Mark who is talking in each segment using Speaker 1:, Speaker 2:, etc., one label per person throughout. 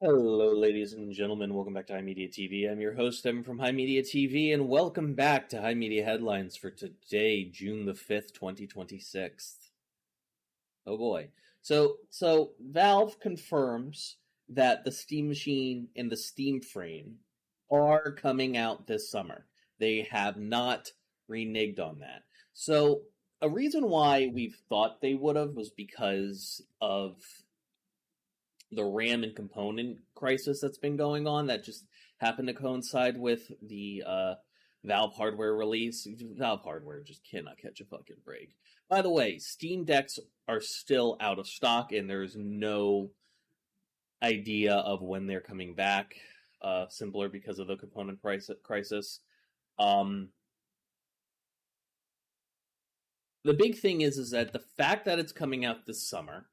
Speaker 1: Hello, ladies and gentlemen. Welcome back to HIMediaTV. I'm your host, Evan from HIMediaTV, and welcome back to HIMedia Headlines for today, June the 5th, 2026. Oh boy. So Valve confirms that the Steam Machine and the Steam Frame are coming out this summer. They have not reneged on that. So a reason why we've thought they would have was because of the RAM and component crisis that's been going on that just happened to coincide with the Valve hardware release. Valve hardware just cannot catch a fucking break. By the way, Steam Decks are still out of stock, and there's no idea of when they're coming back, simpler because of the component price crisis. The big thing is that the fact that it's coming out this summer,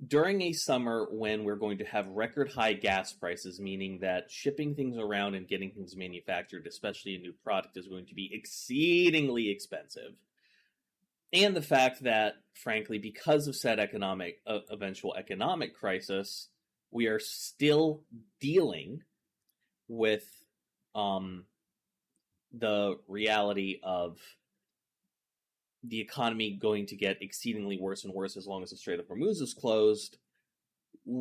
Speaker 1: during a summer when we're going to have record high gas prices, meaning that shipping things around and getting things manufactured, especially a new product, is going to be exceedingly expensive. And the fact that, frankly, because of said eventual economic crisis, we are still dealing with the reality of the economy going to get exceedingly worse and worse as long as the Strait of Hormuz is closed. The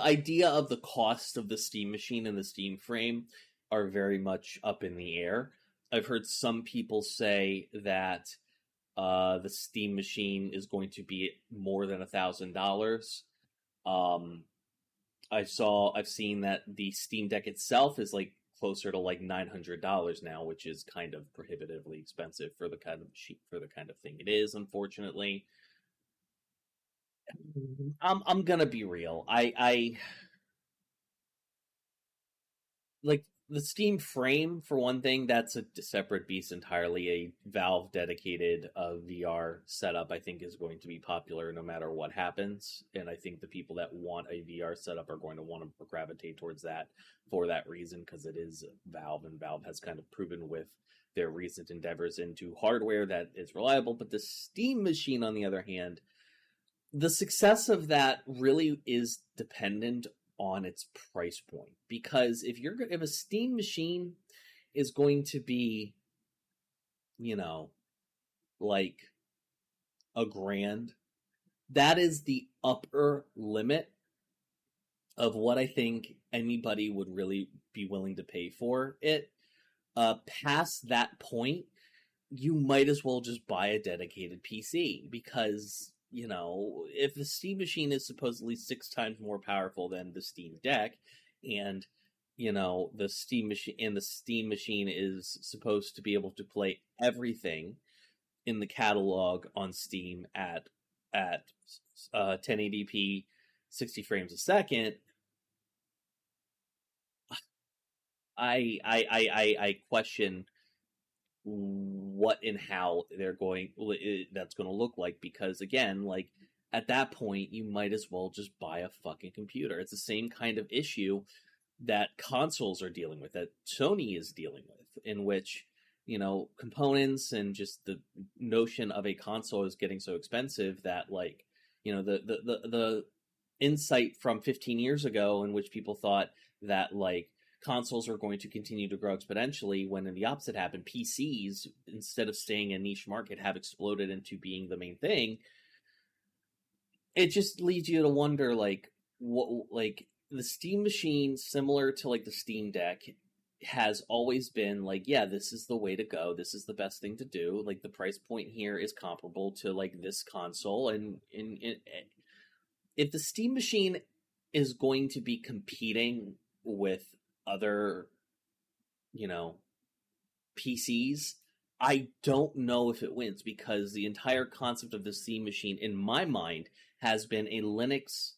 Speaker 1: idea of the cost of the Steam Machine and the Steam Frame are very much up in the air. I've heard some people say that the Steam Machine is going to be more than $1,000. I've seen that the Steam Deck itself is like closer to like $900 now, which is kind of prohibitively expensive for the kind of thing it is. Unfortunately, I'm gonna be real. I like the Steam Frame, for one thing. That's a separate beast entirely. A Valve dedicated VR setup, I think, is going to be popular no matter what happens, and I think the people that want a VR setup are going to want to gravitate towards that for that reason, because it is Valve, and Valve has kind of proven with their recent endeavors into hardware that is reliable. But the Steam Machine, on the other hand, the success of that really is dependent on its price point, because if a Steam Machine is going to be, like $1,000, that is the upper limit of what I think anybody would really be willing to pay for it. Past that point, you might as well just buy a dedicated PC, because if the Steam Machine is supposedly 6 times more powerful than the Steam Deck, and the Steam Machine is supposed to be able to play everything in the catalog on Steam at 1080p 60 frames a second, I question what and how that's going to look like, because again, like, at that point you might as well just buy a fucking computer. It's the same kind of issue that consoles are dealing with, that Sony is dealing with, in which components and just the notion of a console is getting so expensive that, like, the insight from 15 years ago in which people thought that, like, consoles are going to continue to grow exponentially, when in the opposite happened, PCs, instead of staying a niche market, have exploded into being the main thing. It just leads you to wonder, like, what, like, the Steam Machine, similar to like the Steam Deck, has always been like, yeah, this is the way to go. This is the best thing to do. Like, the price point here is comparable to like this console, and if the Steam Machine is going to be competing with other, PCs, I don't know if it wins, because the entire concept of the Steam Machine, in my mind, has been a Linux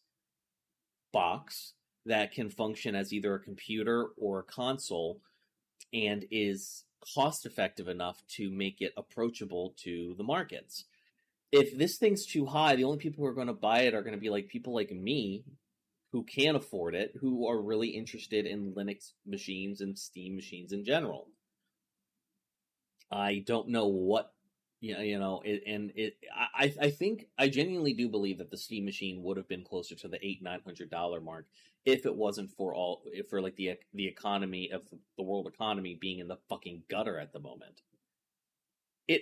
Speaker 1: box that can function as either a computer or a console, and is cost effective enough to make it approachable to the markets. If this thing's too high, the only people who are going to buy it are going to be like people like me, who can afford it, who are really interested in Linux machines and Steam machines in general. I don't know what Yeah, I think I genuinely do believe that the Steam Machine would have been closer to the $800-900 mark if it wasn't for like the economy of the world economy being in the fucking gutter at the moment.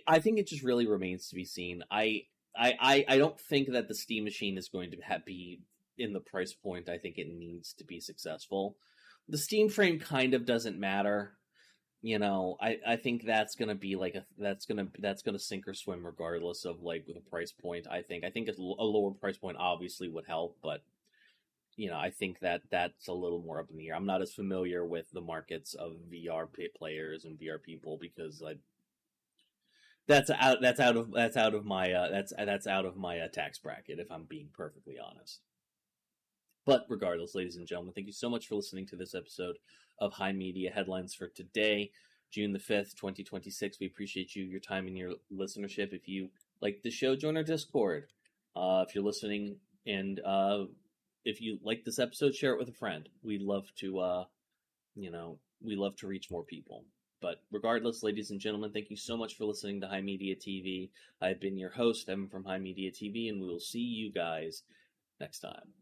Speaker 1: I think it just really remains to be seen. I don't think that the Steam Machine is going to be in the price point I think it needs to be successful. The Steam Frame kind of doesn't matter. I think that's gonna be like that's gonna sink or swim regardless of like the price point. I think a lower price point obviously would help, but I think that's a little more up in the air. I'm not as familiar with the markets of VR players and VR people because that's out of my that's out of my tax bracket, if I'm being perfectly honest. But regardless, ladies and gentlemen, thank you so much for listening to this episode of High Media Headlines for today, June the 5th, 2026. We appreciate your time and your listenership. If you like the show, join our Discord. If you're listening and if you like this episode, share it with a friend. We'd love to we love to reach more people. But regardless, ladies and gentlemen, thank you so much for listening to High Media TV. I've been your host, Evan from High Media TV, and we will see you guys next time.